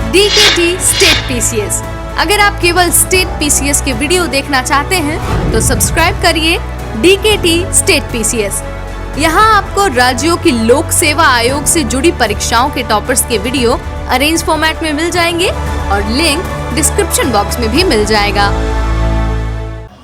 DKT state PCS। अगर आप केवल स्टेट PCS के वीडियो देखना चाहते हैं तो सब्सक्राइब करिए DKT स्टेट PCS। यहाँ आपको राज्यों की लोक सेवा आयोग से जुड़ी परीक्षाओं के टॉपर्स के वीडियो अरेंज फॉर्मेट में मिल जाएंगे और लिंक डिस्क्रिप्शन बॉक्स में भी मिल जाएगा।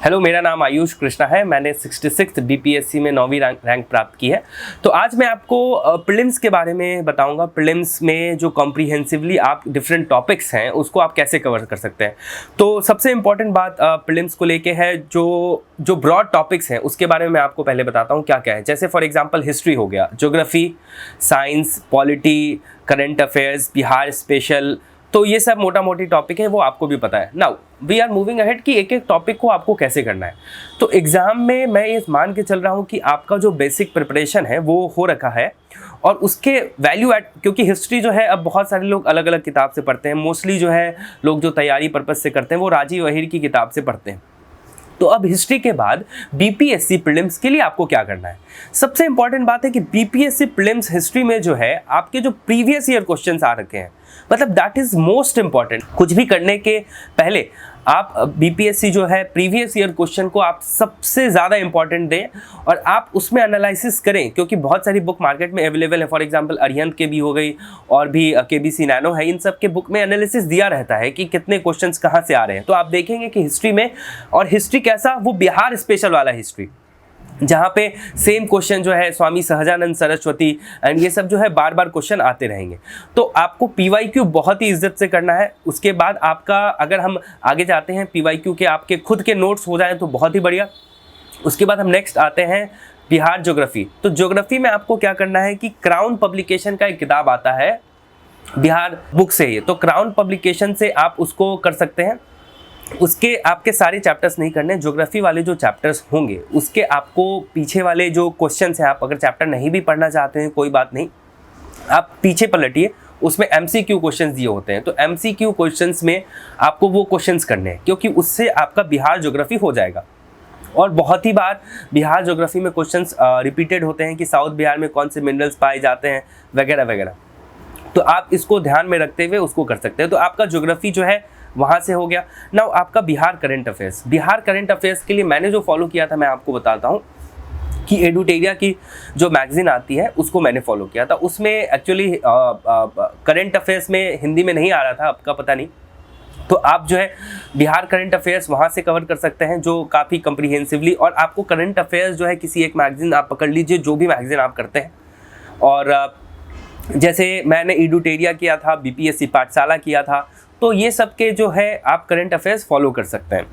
हेलो, मेरा नाम आयुष कृष्णा है। मैंने 66 DPSC में 9वीं रैंक प्राप्त की है। तो आज मैं आपको प्रीलिम्स के बारे में बताऊंगा। प्रीलिम्स में जो कॉम्प्रिहेंसिवली आप डिफरेंट टॉपिक्स हैं उसको आप कैसे कवर कर सकते हैं। तो सबसे इम्पॉर्टेंट बात प्रीलिम्स को लेके है, जो ब्रॉड टॉपिक्स हैं उसके बारे में मैं आपको पहले बताता हूँ क्या क्या है। जैसे फॉर एग्जाम्पल हिस्ट्री हो गया, geography, science, polity, current affairs, Bihar special. तो ये सब मोटा मोटी टॉपिक है, वो आपको भी पता है। Now we are moving ahead कि एक एक टॉपिक को आपको कैसे करना है। तो एग्ज़ाम में मैं ये मान के चल रहा हूँ कि आपका जो बेसिक प्रिपरेशन है वो हो रखा है और उसके वैल्यू एड, क्योंकि हिस्ट्री जो है अब बहुत सारे लोग अलग अलग किताब से पढ़ते हैं। मोस्टली जो है लोग जो तैयारी पर्पज़ से करते हैं वो राजीव अहिर की किताब से पढ़ते हैं। तो अब हिस्ट्री के बाद बीपीएससी प्रीलिम्स के लिए आपको क्या करना है। सबसे इंपॉर्टेंट बात है कि बीपीएससी प्रीलिम्स हिस्ट्री में जो है आपके जो प्रीवियस ईयर क्वेश्चंस आ रखे हैं, मतलब दैट इज मोस्ट इंपॉर्टेंट। कुछ भी करने के पहले आप बीपीएससी जो है प्रीवियस ईयर क्वेश्चन को आप सबसे ज़्यादा इंपॉर्टेंट दें और आप उसमें एनालिसिस करें, क्योंकि बहुत सारी बुक मार्केट में अवेलेबल है। फॉर एग्जांपल अरिहंत के भी हो गई और भी केबीसी नैनो है, इन सब के बुक में एनालिसिस दिया रहता है कि कितने क्वेश्चंस कहाँ से आ रहे हैं। तो आप देखेंगे कि हिस्ट्री में, और हिस्ट्री कैसा, वो बिहार स्पेशल वाला हिस्ट्री, जहाँ पे सेम क्वेश्चन जो है स्वामी सहजानंद सरस्वती एंड ये सब जो है बार बार क्वेश्चन आते रहेंगे। तो आपको पीवाईक्यू बहुत ही इज्जत से करना है। उसके बाद आपका, अगर हम आगे जाते हैं पीवाईक्यू के आपके खुद के नोट्स हो जाएं तो बहुत ही बढ़िया। उसके बाद हम नेक्स्ट आते हैं बिहार ज्योग्राफी। तो ज्योग्राफी में आपको क्या करना है कि क्राउन पब्लिकेशन का एक किताब आता है बिहार बुक से ही, तो क्राउन पब्लिकेशन से आप उसको कर सकते हैं। उसके आपके सारे चैप्टर्स नहीं करने, ज्योग्राफी वाले जो चैप्टर्स होंगे उसके आपको पीछे वाले जो क्वेश्चंस हैं, आप अगर चैप्टर नहीं भी पढ़ना चाहते हैं कोई बात नहीं, आप पीछे पलटिए, उसमें MCQ क्वेश्चंस दिए होते हैं। तो MCQ क्वेश्चंस में आपको वो क्वेश्चंस करने हैं, क्योंकि उससे आपका बिहार ज्योग्राफी हो जाएगा। और बहुत ही बार बिहार ज्योग्राफी में क्वेश्चंस रिपीटेड होते हैं कि साउथ बिहार में कौन से मिनरल्स पाए जाते हैं वगैरह वगैरह। तो आप इसको ध्यान में रखते हुए उसको कर सकते हैं। तो आपका ज्योग्राफी जो है वहाँ से हो गया। नाउ आपका Bihar current affairs. Bihar current affairs के लिए मैंने जो फॉलो किया था मैं आपको बताता हूँ कि एडुटेरिया की जो मैगजीन आती है उसको मैंने फॉलो किया था। उसमें एक्चुअली करंट अफेयर्स में हिंदी में नहीं आ रहा था, आपका पता नहीं। तो आप जो है बिहार करंट अफेयर्स वहाँ से कवर कर सकते हैं, जो काफ़ी कम्प्रीहेंसिवली। और आपको करंट अफेयर्स जो है किसी एक मैगजीन आप पकड़ लीजिए, जो भी मैगजीन आप करते हैं। और जैसे मैंने एडुटेरिया किया था, बीपीएससी पाठशाला किया था, तो ये सब के जो है आप करंट अफेयर्स फॉलो कर सकते हैं।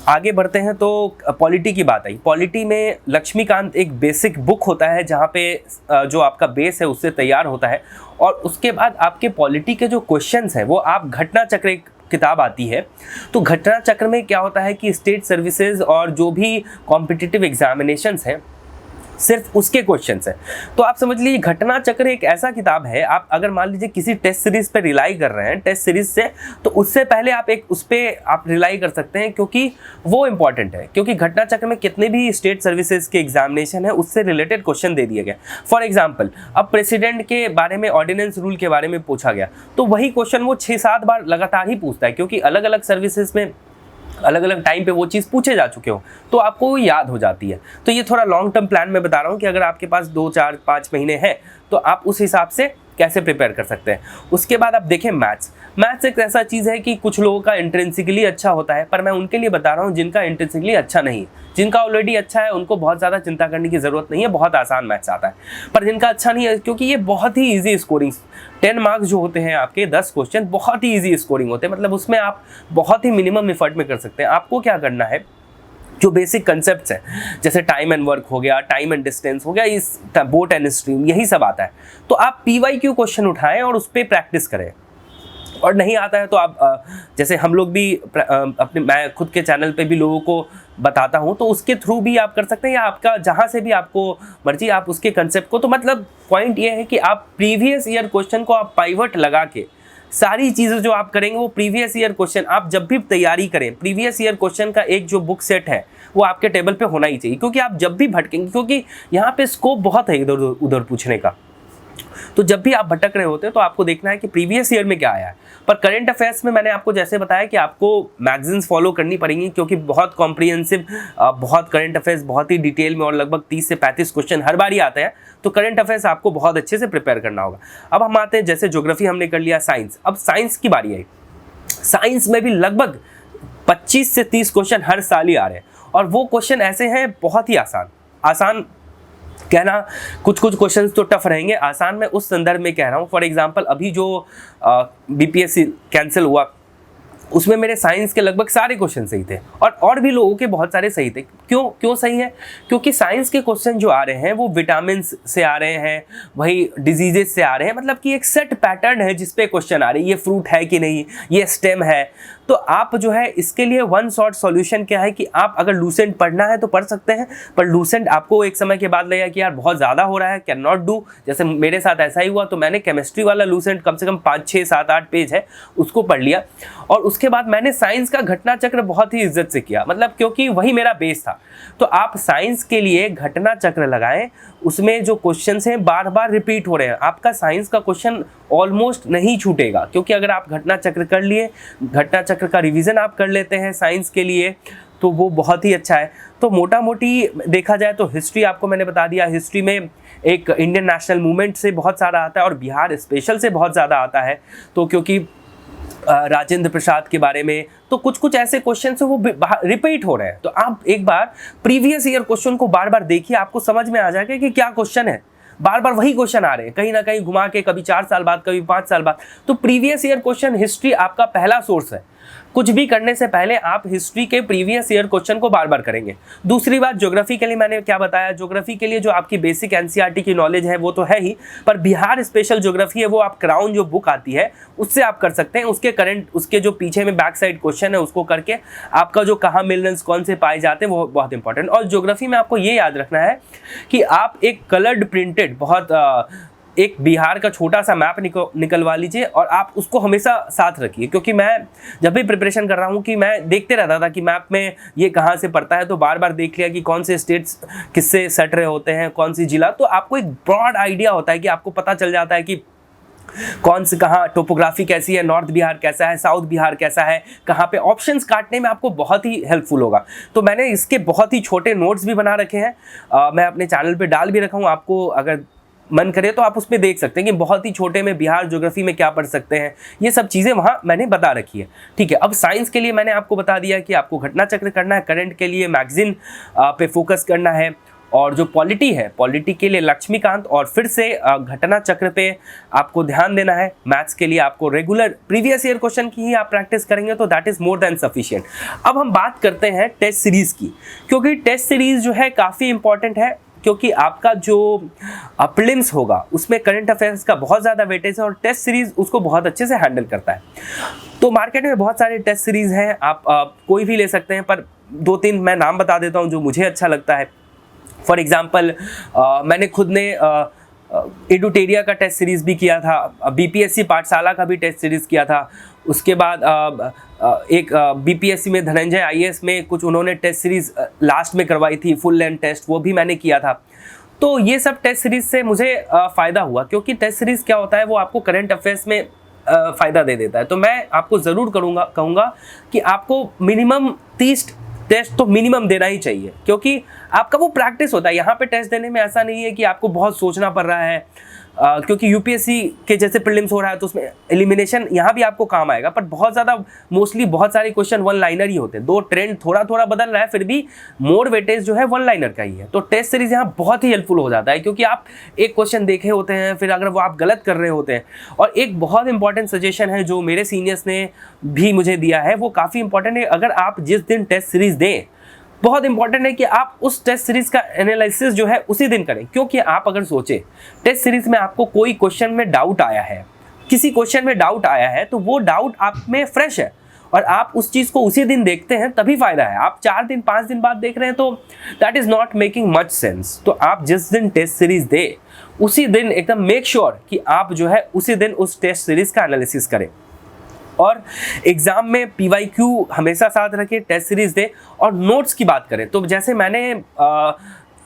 आगे बढ़ते हैं तो पॉलिटी की बात आई। पॉलिटी में लक्ष्मीकांत एक बेसिक बुक होता है जहाँ पे जो आपका बेस है उससे तैयार होता है। और उसके बाद आपके पॉलिटी के जो क्वेश्चंस हैं वो आप घटना चक्र, एक किताब आती है। तो घटना चक्र में क्या होता है कि स्टेट सर्विसेज और जो भी कॉम्पिटिटिव एग्जामिनेशंस हैं सिर्फ उसके क्वेश्चंस हैं। तो आप समझ लीजिए घटना चक्र एक ऐसा किताब है, आप अगर मान लीजिए किसी टेस्ट सीरीज पे रिलाई कर रहे हैं, टेस्ट सीरीज से, तो उससे पहले आप एक उस पर आप रिलाई कर सकते हैं, क्योंकि वो इंपॉर्टेंट है। क्योंकि घटना चक्र में कितने भी स्टेट सर्विसेज के एग्जामिनेशन है उससे रिलेटेड क्वेश्चन दे दिए गए। फॉर एग्जाम्पल अब प्रेसिडेंट के बारे में, ऑर्डिनेंस रूल के बारे में पूछा गया, तो वही क्वेश्चन वो 6-7 बार लगातार ही पूछता है, क्योंकि अलग अलग सर्विसेज में अलग अलग टाइम पे वो चीज़ पूछे जा चुके हो, तो आपको वो याद हो जाती है। तो ये थोड़ा लॉन्ग टर्म प्लान में बता रहा हूँ कि अगर आपके पास 2, 4, 5 महीने हैं तो आप उस हिसाब से कैसे प्रिपेयर कर सकते हैं। उसके बाद आप देखें मैथ्स एक ऐसा चीज़ है कि कुछ लोगों का इंट्रिंसिकली अच्छा होता है, पर मैं उनके लिए बता रहा हूँ जिनका इंट्रिंसिकली अच्छा नहीं है। जिनका ऑलरेडी अच्छा है उनको बहुत ज़्यादा चिंता करने की ज़रूरत नहीं है, बहुत आसान मैथ्स आता है। पर जिनका अच्छा नहीं है, क्योंकि ये बहुत ही ईजी स्कोरिंग, 10 मार्क्स जो होते हैं आपके 10 क्वेश्चन बहुत ही ईजी स्कोरिंग होते हैं, मतलब उसमें आप बहुत ही मिनिमम एफर्ट में कर सकते हैं। आपको क्या करना है, जो बेसिक कंसेप्ट्स हैं जैसे टाइम एंड वर्क हो गया, टाइम एंड डिस्टेंस हो गया, इस बोट एंड स्ट्रीम, यही सब आता है। तो आप पीवाईक्यू क्वेश्चन उठाएं और उस पर प्रैक्टिस करें। और नहीं आता है तो आप जैसे हम लोग भी अपने, मैं खुद के चैनल पे भी लोगों को बताता हूँ, तो उसके थ्रू भी आप कर सकते हैं, या आपका जहाँ से भी आपको मर्जी आप उसके कंसेप्ट को। तो मतलब पॉइंट ये है कि आप प्रीवियस ईयर क्वेश्चन को आप पाइवट लगा के सारी चीज़ें जो आप करेंगे वो प्रीवियस ईयर क्वेश्चन, आप जब भी तैयारी करें प्रीवियस ईयर क्वेश्चन का एक जो बुक सेट है वो आपके टेबल पे होना ही चाहिए। क्योंकि आप जब भी भटकेंगे, क्योंकि यहाँ पे स्कोप बहुत है इधर उधर पूछने का, तो जब भी आप भटक रहे होते हैं तो आपको देखना है कि प्रीवियस ईयर में क्या आया है। पर करंट अफेयर्स में मैंने आपको जैसे बताया कि आपको मैगजीन्स फॉलो करनी पड़ेंगी, क्योंकि बहुत कॉम्प्रिहेंसिव, बहुत करंट अफेयर्स बहुत ही डिटेल में और लगभग 30 से 35 क्वेश्चन हर बार ही आते हैं। तो करंट अफेयर्स आपको बहुत अच्छे से प्रिपेयर करना होगा। अब हम आते हैं, जैसे ज्योग्राफी हमने कर लिया, साइंस। अब साइंस की बारी आई। साइंस में भी लगभग 25 से 30 क्वेश्चन हर साल ही आ रहे हैं, और वो क्वेश्चन ऐसे हैं बहुत ही आसान कहना, कुछ क्वेश्चंस तो टफ रहेंगे। आसान मैं उस संदर्भ में कह रहा हूँ, फॉर एग्जांपल अभी जो बीपीएससी कैंसिल हुआ उसमें मेरे साइंस के लगभग सारे क्वेश्चन सही थे, और भी लोगों के बहुत सारे सही थे। क्यों सही है? क्योंकि साइंस के क्वेश्चन जो आ रहे हैं वो विटामिन से आ रहे हैं, वही डिजीजेस से आ रहे हैं, मतलब कि एक सेट पैटर्न है जिस पे क्वेश्चन आ रहे हैं। ये फ्रूट है कि नहीं, ये स्टेम है। तो आप जो है इसके लिए वन शॉट सॉल्यूशन क्या है कि आप अगर लूसेंट पढ़ना है तो पढ़ सकते हैं, पर लूसेंट आपको एक समय के बाद लगेगा कि यार बहुत ज़्यादा हो रहा है, कैन नॉट डू। जैसे मेरे साथ ऐसा ही हुआ, तो मैंने केमिस्ट्री वाला लूसेंट कम से कम 5, 6, 7, 8 पेज है उसको पढ़ लिया, और उसके बाद मैंने साइंस का घटना चक्र बहुत ही इज्जत से किया, मतलब क्योंकि वही मेरा बेस था। तो आप साइंस के लिए घटना चक्र लगाएं, उसमें जो क्वेश्चंस हैं बार बार रिपीट हो रहे हैं, आपका साइंस का क्वेश्चन ऑलमोस्ट नहीं छूटेगा। क्योंकि अगर आप घटना चक्र कर लिए, घटना चक्र का रिवीजन आप कर लेते हैं साइंस के लिए, तो वो बहुत ही अच्छा है। तो मोटा मोटी देखा जाए तो हिस्ट्री आपको मैंने बता दिया। हिस्ट्री में एक इंडियन नेशनल मूवमेंट से बहुत सारा आता है, और बिहार स्पेशल से बहुत ज़्यादा आता है। तो क्योंकि राजेंद्र प्रसाद के बारे में तो कुछ ऐसे क्वेश्चन है वो रिपीट हो रहे हैं, तो आप एक बार प्रीवियस ईयर क्वेश्चन को बार बार देखिए, आपको समझ में आ जाएगा कि क्या क्वेश्चन है। बार बार वही क्वेश्चन आ रहे हैं, कहीं ना कहीं घुमा के, कभी 4 साल बाद, कभी 5 साल बाद। तो प्रीवियस ईयर क्वेश्चन हिस्ट्री आपका पहला सोर्स है। कुछ भी करने से पहले आप हिस्ट्री के प्रीवियस ईयर क्वेश्चन को बार बार करेंगे। दूसरी बात, ज्योग्राफी के लिए मैंने क्या बताया, ज्योग्राफी के लिए जो आपकी बेसिक एनसीईआरटी की नॉलेज है वो तो है ही, पर बिहार स्पेशल ज्योग्राफी है वो आप क्राउन जो बुक आती है उससे आप कर सकते हैं। उसके जो पीछे में बैक साइड क्वेश्चन है उसको करके आपका जो कहाँ मिनरल्स कौन से पाए जाते हैं वो बहुत इंपॉर्टेंट। और ज्योग्राफी में आपको ये याद रखना है कि आप एक कलर्ड प्रिंटेड एक बिहार का छोटा सा मैप निकलवा लीजिए, और आप उसको हमेशा साथ रखिए। क्योंकि मैं जब भी प्रिपरेशन कर रहा हूँ कि मैं देखते रहता था कि मैप में ये कहाँ से पड़ता है, तो बार बार देख लिया कि कौन से स्टेट्स किससे सट रहे होते हैं, कौन सी जिला। तो आपको एक ब्रॉड आइडिया होता है कि आपको पता चल जाता है कि कौन से कहाँ टोपोग्राफी कैसी है, नॉर्थ बिहार कैसा है, साउथ बिहार कैसा है, कहाँ पे ऑप्शंस काटने में आपको बहुत ही हेल्पफुल होगा। तो मैंने इसके बहुत ही छोटे नोट्स भी बना रखे हैं, मैं अपने चैनल पे डाल भी रखा हूँ। आपको अगर मन करे तो आप उस पर देख सकते हैं कि बहुत ही छोटे में बिहार ज्योग्राफी में क्या पढ़ सकते हैं, ये सब चीज़ें वहाँ मैंने बता रखी है। ठीक है, अब साइंस के लिए मैंने आपको बता दिया कि आपको घटना चक्र करना है, करंट के लिए मैगजीन पे फोकस करना है, और जो पॉलिटी है, पॉलिटी के लिए लक्ष्मीकांत, और फिर से घटना चक्र पे आपको ध्यान देना है। मैथ्स के लिए आपको रेगुलर प्रीवियस ईयर क्वेश्चन की ही आप प्रैक्टिस करेंगे तो that is more than sufficient. अब हम बात करते हैं टेस्ट सीरीज़ की, क्योंकि टेस्ट सीरीज़ जो है काफ़ी इंपॉर्टेंट है, क्योंकि आपका जो प्रीलिम्स होगा उसमें करंट अफेयर्स का बहुत ज़्यादा वेटेज है, और टेस्ट सीरीज़ उसको बहुत अच्छे से हैंडल करता है। तो मार्केट में बहुत सारे टेस्ट सीरीज़ हैं, आप कोई भी ले सकते हैं, पर 2-3 मैं नाम बता देता हूं जो मुझे अच्छा लगता है। फॉर एग्जांपल मैंने खुद ने एडुटेरिया का टेस्ट सीरीज़ भी किया था, बीपीएससी पाठशाला का भी टेस्ट सीरीज़ किया था। उसके बाद एक बीपीएससी में धनंजय आईएएस में कुछ उन्होंने टेस्ट सीरीज़ लास्ट में करवाई थी, फुल लेंथ टेस्ट, वो भी मैंने किया था। तो ये सब टेस्ट सीरीज़ से मुझे फ़ायदा हुआ, क्योंकि टेस्ट सीरीज़ क्या होता है वो आपको करंट अफेयर्स में फ़ायदा दे देता है। तो मैं आपको ज़रूर कहूँगा कि आपको मिनिमम 30 टेस्ट तो मिनिमम देना ही चाहिए, क्योंकि आपका वो प्रैक्टिस होता है। यहाँ पे टेस्ट देने में ऐसा नहीं है कि आपको बहुत सोचना पड़ रहा है, क्योंकि यूपीएससी के जैसे प्रीलिम्स हो रहा है तो उसमें एलिमिनेशन यहाँ भी आपको काम आएगा, पर बहुत ज़्यादा मोस्टली बहुत सारे क्वेश्चन वन लाइनर ही होते हैं। दो ट्रेंड थोड़ा थोड़ा बदल रहा है, फिर भी मोर वेटेज जो है वन लाइनर का ही है। तो टेस्ट सीरीज यहाँ बहुत ही हेल्पफुल हो जाता है, क्योंकि आप एक क्वेश्चन देखे होते हैं, फिर अगर वो आप गलत कर रहे होते हैं। और एक बहुत इंपॉर्टेंट सजेशन है जो मेरे सीनियर्स ने भी मुझे दिया है, वो काफ़ी इंपॉर्टेंट है। अगर आप जिस दिन टेस्ट सीरीज दें, बहुत इंपॉर्टेंट है कि आप उस टेस्ट सीरीज का एनालिसिस जो है उसी दिन करें। क्योंकि आप अगर सोचें टेस्ट सीरीज में आपको कोई क्वेश्चन में डाउट आया है, किसी क्वेश्चन में डाउट आया है, तो वो डाउट आप में फ्रेश है और आप उस चीज़ को उसी दिन देखते हैं, तभी फायदा है। आप 4 दिन 5 दिन बाद देख रहे हैं तो that is not making much sense. तो आप जिस दिन टेस्ट सीरीज दे उसी दिन एकदम मेक श्योर कि आप जो है उसी दिन उस टेस्ट सीरीज का एनालिसिस करें। और एग्ज़ाम में PYQ हमेशा साथ रखें, टेस्ट सीरीज दे। और नोट्स की बात करें तो जैसे मैंने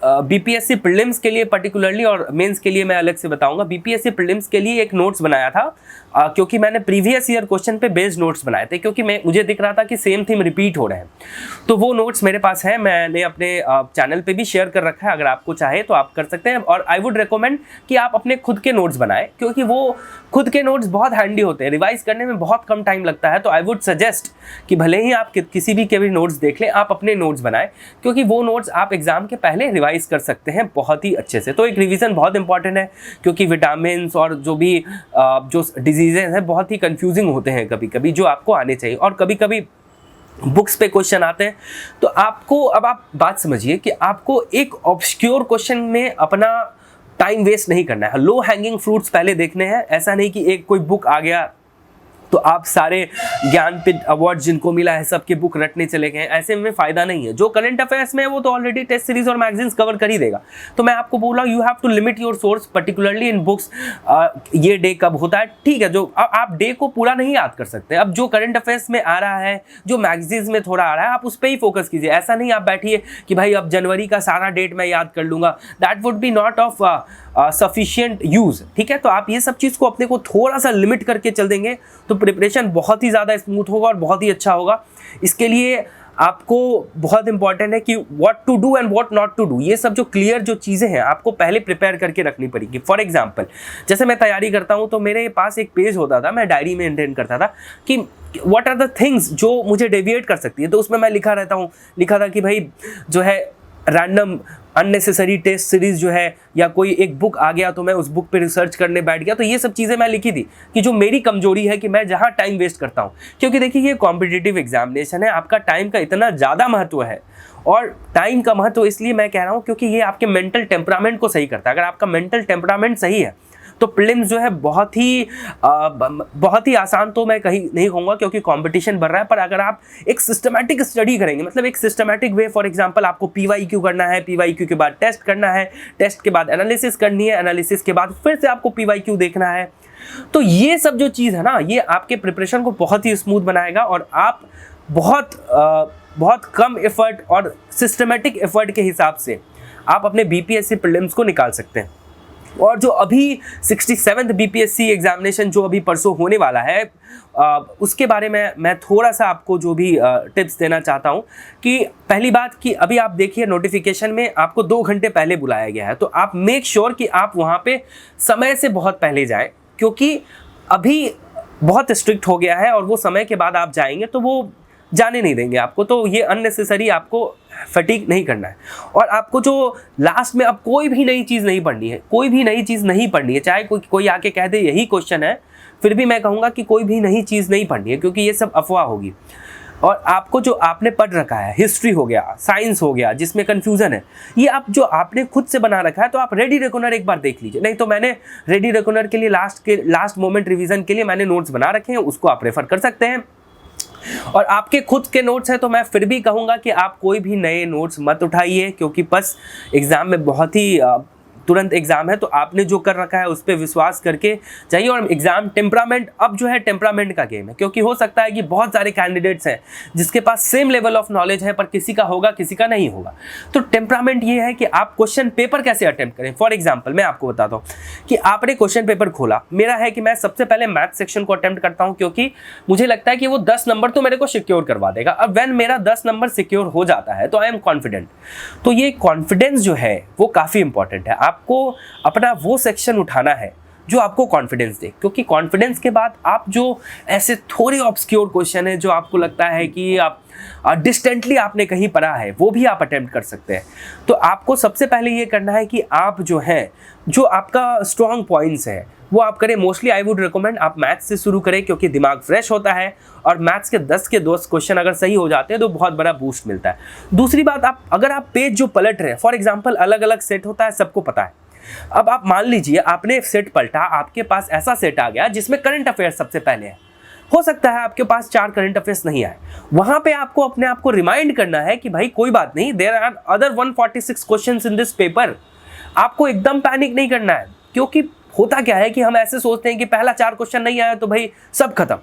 बीपीएससी प्रीलिम्स के लिए पर्टिकुलरली और मेंस के लिए मैं अलग से बताऊंगा। बीपीएससी प्रीलिम्स के लिए एक नोट्स बनाया था क्योंकि मैंने प्रीवियस ईयर क्वेश्चन पे बेस्ड नोट्स बनाए थे, क्योंकि मुझे दिख रहा था कि सेम थीम रिपीट हो रहे हैं। तो वो नोट्स मेरे पास है, मैंने अपने चैनल पे भी शेयर कर रखा है, अगर आपको चाहे तो आप कर सकते हैं। और आई वुड रिकमेंड कि आप अपने खुद के नोट्स बनाएं, क्योंकि वो खुद के नोट्स बहुत हैंडी होते हैं, रिवाइज करने में बहुत कम टाइम लगता है। तो आई वुड सजेस्ट कि भले ही आप किसी भी के भी नोट्स देख लें, आप अपने नोट्स बनाएं, क्योंकि वो नोट्स आप एग्जाम के पहले रिवाइज कर सकते हैं बहुत ही अच्छे से। तो एक रिवीजन बहुत इंपॉर्टेंट है, क्योंकि विटामिन और जो भी जो डिजीजेज हैं बहुत ही कंफ्यूजिंग होते हैं कभी कभी, जो आपको आने चाहिए। और कभी कभी बुक्स पे क्वेश्चन आते हैं, तो आपको, अब आप बात समझिए कि आपको एक ऑब्सक्योर क्वेश्चन में अपना टाइम वेस्ट नहीं करना है। लो हैंगिंग फ्रूट्स पहले देखने हैं। ऐसा नहीं कि एक कोई बुक आ गया तो आप सारे ज्ञानपीठ अवार्ड जिनको मिला है सबके बुक रटने चले गए, ऐसे में फ़ायदा नहीं है। जो करंट अफेयर्स में है वो तो ऑलरेडी टेस्ट सीरीज और मैगजीन्स कवर कर ही देगा। तो मैं आपको बोल रहा हूँ, you have to limit your source particularly in books. ये डे कब होता है, ठीक है, जो आप डे को पूरा नहीं याद कर सकते। अब जो करंट अफेयर्स में आ रहा है, जो मैगजीन्स में थोड़ा आ रहा है, आप उस पर ही फोकस कीजिए। ऐसा नहीं आप बैठिए कि भाई अब जनवरी का सारा डेट मैं याद कर लूँगा, that would be not of sufficient use. ठीक है, तो आप ये सब चीज़ को अपने को थोड़ा सा लिमिट करके चल देंगे तो प्रिपरेशन बहुत ही ज़्यादा स्मूथ होगा और बहुत ही अच्छा होगा। इसके लिए आपको बहुत इंपॉर्टेंट है कि what to do and what not to do, ये सब जो क्लियर जो चीज़ें हैं आपको पहले प्रिपेयर करके रखनी पड़ेगी। फॉर एग्जांपल, जैसे मैं तैयारी करता हूँ तो मेरे पास एक पेज होता था, मैं डायरी में मेंटेन करता था कि व्हाट आर द थिंग्स जो मुझे डेविएट कर सकती है। तो उसमें मैं लिखा था कि भाई जो है रैंडम अननेसेसरी टेस्ट सीरीज जो है, या कोई एक बुक आ गया तो मैं उस बुक पे रिसर्च करने बैठ गया। तो ये सब चीज़ें मैं लिखी थी कि जो मेरी कमजोरी है कि मैं जहाँ टाइम वेस्ट करता हूँ। क्योंकि देखिए ये कॉम्पिटिटिव एग्जामिनेशन है, आपका टाइम का इतना ज़्यादा महत्व है। और टाइम का महत्व इसलिए मैं कह रहा हूँ क्योंकि ये आपके मेंटल टेम्परामेंट को सही करता है। अगर आपका मेंटल टेम्परामेंट सही है तो प्रीलिम्स जो है बहुत ही आसान तो मैं कहीं नहीं कहूँगा, क्योंकि कंपटीशन बढ़ रहा है। पर अगर आप एक सिस्टमैटिक स्टडी करेंगे, मतलब एक सिस्टमैटिक वे, फॉर एग्जांपल आपको PYQ करना है, PYQ के बाद टेस्ट करना है, टेस्ट के बाद एनालिसिस करनी है, एनालिसिस के बाद फिर से आपको PYQ देखना है, तो ये सब जो चीज़ है ना, ये आपके प्रिपरेशन को बहुत ही स्मूथ बनाएगा और आप बहुत कम एफर्ट और सिस्टमैटिक एफर्ट के हिसाब से आप अपने BPSC प्रीलिम्स को निकाल सकते हैं। और जो अभी 67th BPSC एग्जामिनेशन जो अभी परसों होने वाला है, उसके बारे में मैं थोड़ा सा आपको जो भी टिप्स देना चाहता हूँ। कि पहली बात कि अभी आप देखिए नोटिफिकेशन में आपको 2 घंटे पहले बुलाया गया है, तो आप मेक श्योर कि आप वहाँ पे समय से बहुत पहले जाएं, क्योंकि अभी बहुत स्ट्रिक्ट हो गया है और वो समय के बाद आप जाएंगे तो वो जाने नहीं देंगे आपको। तो ये अननेसेसरी आपको फटीग नहीं करना है। और आपको जो लास्ट में अब कोई भी नई चीज़ नहीं पढ़नी है, चाहे कोई आके कह दे यही क्वेश्चन है, फिर भी मैं कहूँगा कि कोई भी नई चीज़ नहीं पढ़नी है, क्योंकि ये सब अफवाह होगी। और आपको जो आपने पढ़ रखा है, हिस्ट्री हो गया, साइंस हो गया, जिसमें कन्फ्यूज़न है, ये आप जो आपने खुद से बना रखा है, तो आप रेडी रेकॉनर एक बार देख लीजिए। नहीं तो मैंने रेडी रेकॉनर के लिए लास्ट मोमेंट रिवीजन के लिए मैंने नोट्स बना रखे हैं, उसको आप रेफर कर सकते हैं। और आपके खुद के नोट्स हैं तो मैं फिर भी कहूँगा कि आप कोई भी नए नोट्स मत उठाइए, क्योंकि बस एग्ज़ाम में बहुत ही तुरंत एग्ज़ाम है, तो आपने जो कर रखा है उस पर विश्वास करके जाइए। और एग्ज़ाम टेम्परामेंट, अब जो है टेम्परामेंट का गेम है, क्योंकि हो सकता है कि बहुत सारे कैंडिडेट्स हैं जिसके पास सेम लेवल ऑफ नॉलेज है, पर किसी का होगा किसी का नहीं होगा। तो टेम्परामेंट ये है कि आप क्वेश्चन पेपर कैसे अटेम्प्ट करें। फॉर एग्जाम्पल मैं आपको बताता हूँ कि आपने क्वेश्चन पेपर खोला, मेरा है कि मैं सबसे पहले मैथ सेक्शन को अटेम्प्ट करता हूँ, क्योंकि मुझे लगता है कि वो 10 नंबर तो मेरे को सिक्योर करवा देगा। अब व्हेन मेरा 10 नंबर सिक्योर हो जाता है तो आई एम कॉन्फिडेंट। तो ये कॉन्फिडेंस जो है वो काफ़ी इंपॉर्टेंट है। आपको अपना वो सेक्शन उठाना है जो आपको कॉन्फिडेंस दे, क्योंकि कॉन्फिडेंस के बाद आप जो ऐसे थोड़े ऑब्सक्योर क्वेश्चन है जो आपको लगता है कि आप डिस्टेंटली आपने कहीं पढ़ा है, वो भी आप अटेम्प्ट कर सकते हैं। तो आपको सबसे पहले ये करना है कि आप जो है, जो आपका स्ट्रॉन्ग पॉइंट्स है वो आप करें। मोस्टली आई वुड रिकमेंड आप मैथ्स से शुरू करें, क्योंकि दिमाग फ्रेश होता है और मैथ्स के 10 के 10 क्वेश्चन अगर सही हो जाते हैं तो बहुत बड़ा बूस्ट मिलता है। दूसरी बात, अगर आप पेज जो पलट रहे हैं, फॉर एग्जाम्पल अलग अलग सेट होता है, सबको पता है। अब आप मान लीजिए आपने सेट पलटा, आपके पास ऐसा सेट आ गया जिसमें करंट अफेयर्स सबसे पहले है। हो सकता है आपके पास 4 करंट अफेयर्स नहीं आए, वहां पे आपको अपने आप को रिमाइंड करना है कि भाई कोई बात नहीं, there are other 146 questions in this paper. आपको एकदम पैनिक नहीं करना है, क्योंकि होता क्या है कि हम ऐसे सोचते हैं कि पहला 4 क्वेश्चन नहीं आया तो भाई सब खत्म।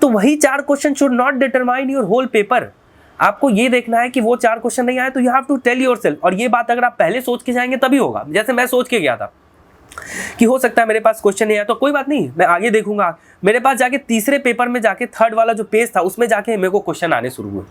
तो वही 4 question should not determine your whole paper. आपको ये देखना है कि वो 4 क्वेश्चन नहीं आए तो you have to tell yourself. और ये बात अगर आप पहले सोच के जाएंगे तभी होगा। जैसे मैं सोच के गया था कि हो सकता है मेरे पास क्वेश्चन नहीं आया तो कोई बात नहीं, मैं आगे देखूंगा। मेरे पास जाके तीसरे पेपर में जाके थर्ड वाला जो पेज था उसमें जाके मेरे को क्वेश्चन आने शुरू हुए,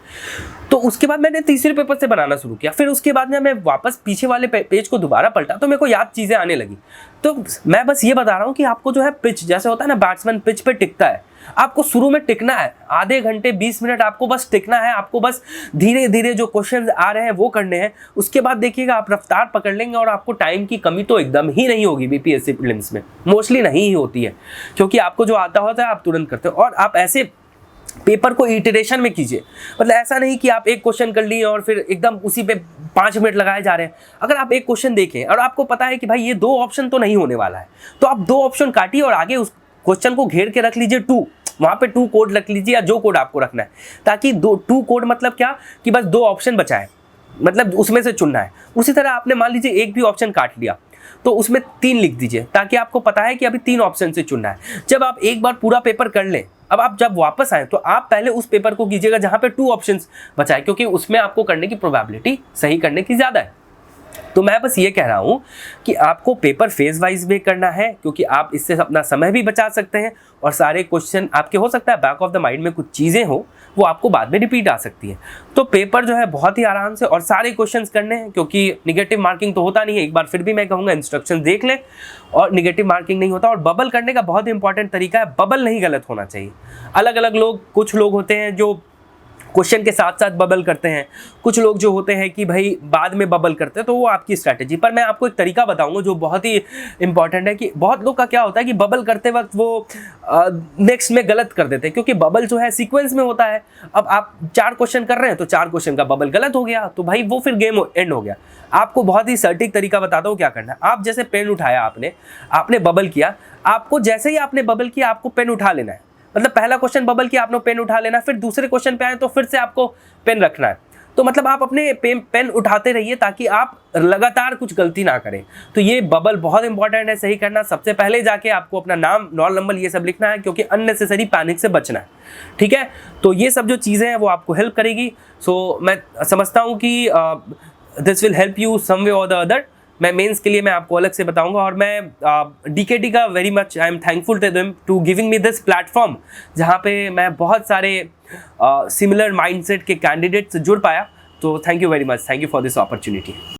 तो उसके बाद मैंने तीसरे पेपर से बनाना शुरू किया। फिर उसके बाद में मैं वापस पीछे वाले पेज को दोबारा पलटा तो मेरे को याद चीज़ें आने लगी। तो मैं बस ये बता रहा हूँ कि आपको जो है पिच जैसे होता है ना, बैट्समैन पिच पे टिकता है, आपको शुरू में टिकना है, आधे घंटे 20 मिनट आपको बस टिकना है। आपको बस धीरे धीरे जो क्वेश्चंस आ रहे हैं वो करने हैं। उसके बाद देखिएगा आप रफ्तार पकड़ लेंगे और आपको टाइम की कमी तो एकदम ही नहीं होगी। बीपीएससी प्रीलिम्स में मोस्टली नहीं ही होती है, क्योंकि आपको जो आता होता है आप तुरंत करते हो। और आप ऐसे पेपर को इटरेशन में कीजिए, मतलब ऐसा नहीं कि आप एक क्वेश्चन कर लिए और फिर एकदम उसी पे 5 मिनट लगाए जा रहे हैं। अगर आप एक क्वेश्चन देखें और आपको पता है कि भाई ये 2 ऑप्शन तो नहीं होने वाला है, तो आप 2 ऑप्शन काटिए और आगे उस क्वेश्चन को घेर के रख लीजिए 2, वहाँ पे 2 कोड रख लीजिए या जो कोड आपको रखना है, ताकि 2 कोड मतलब क्या कि बस 2 ऑप्शन बचा है, मतलब उसमें से चुनना है। उसी तरह आपने मान लीजिए एक भी ऑप्शन काट लिया तो उसमें 3 लिख दीजिए, ताकि आपको पता है कि अभी 3 ऑप्शन से चुनना है। जब आप एक बार पूरा पेपर कर लें, अब आप जब वापस आए तो आप पहले उस पेपर को कीजिएगा जहाँ पे 2 ऑप्शंस बचाए, क्योंकि उसमें आपको करने की प्रोबेबिलिटी सही करने की ज़्यादा है। तो मैं बस ये कह रहा हूँ कि आपको पेपर फेज वाइज भी करना है, क्योंकि आप इससे अपना समय भी बचा सकते हैं और सारे क्वेश्चन आपके हो सकता है बैक ऑफ द माइंड में कुछ चीज़ें हो वो आपको बाद में रिपीट आ सकती है। तो पेपर जो है बहुत ही आराम से और सारे क्वेश्चंस करने हैं, क्योंकि निगेटिव मार्किंग तो होता नहीं है। एक बार फिर भी मैं कहूँगा इंस्ट्रक्शन देख लें और निगेटिव मार्किंग नहीं होता। और बबल करने का बहुत इंपॉर्टेंट तरीका है, बबल नहीं गलत होना चाहिए। अलग अलग लोग, कुछ लोग होते हैं जो क्वेश्चन के साथ साथ बबल करते हैं, कुछ लोग जो होते हैं कि भाई बाद में बबल करते हैं, तो वो आपकी स्ट्रैटेजी। पर मैं आपको एक तरीका बताऊंगा जो बहुत ही इंपॉर्टेंट है, कि बहुत लोग का क्या होता है कि बबल करते वक्त वो नेक्स्ट में गलत कर देते हैं, क्योंकि बबल जो है सीक्वेंस में होता है। अब आप 4 क्वेश्चन कर रहे हैं तो 4 क्वेश्चन का बबल गलत हो गया, तो भाई वो फिर गेम एंड हो गया। आपको बहुत ही सटीक तरीका बताता हूँ क्या करना है। आप जैसे पेन उठाया, आपने बबल किया, आपको जैसे ही आपने बबल किया आपको पेन उठा लेना है। मतलब पहला क्वेश्चन बबल किया, आपने पेन उठा लेना, फिर दूसरे क्वेश्चन पे आए तो फिर से आपको पेन रखना है। तो मतलब आप अपने पेन उठाते रहिए ताकि आप लगातार कुछ गलती ना करें। तो ये बबल बहुत इंपॉर्टेंट है सही करना। सबसे पहले जाके आपको अपना नाम, रोल नंबर ये सब लिखना है, क्योंकि अननेसेसरी पैनिक से बचना है। ठीक है, तो ये सब जो चीज़ें हैं वो आपको हेल्प करेगी। सो मैं समझता हूँ कि this will help you some way or the other. मैं मेंस के लिए मैं आपको अलग से बताऊंगा। और मैं डीकेटी का very much I am thankful to them to giving me this platform, जहाँ पे मैं बहुत सारे सिमिलर माइंडसेट के कैंडिडेट से जुड़ पाया। तो thank you very much, thank you for this opportunity.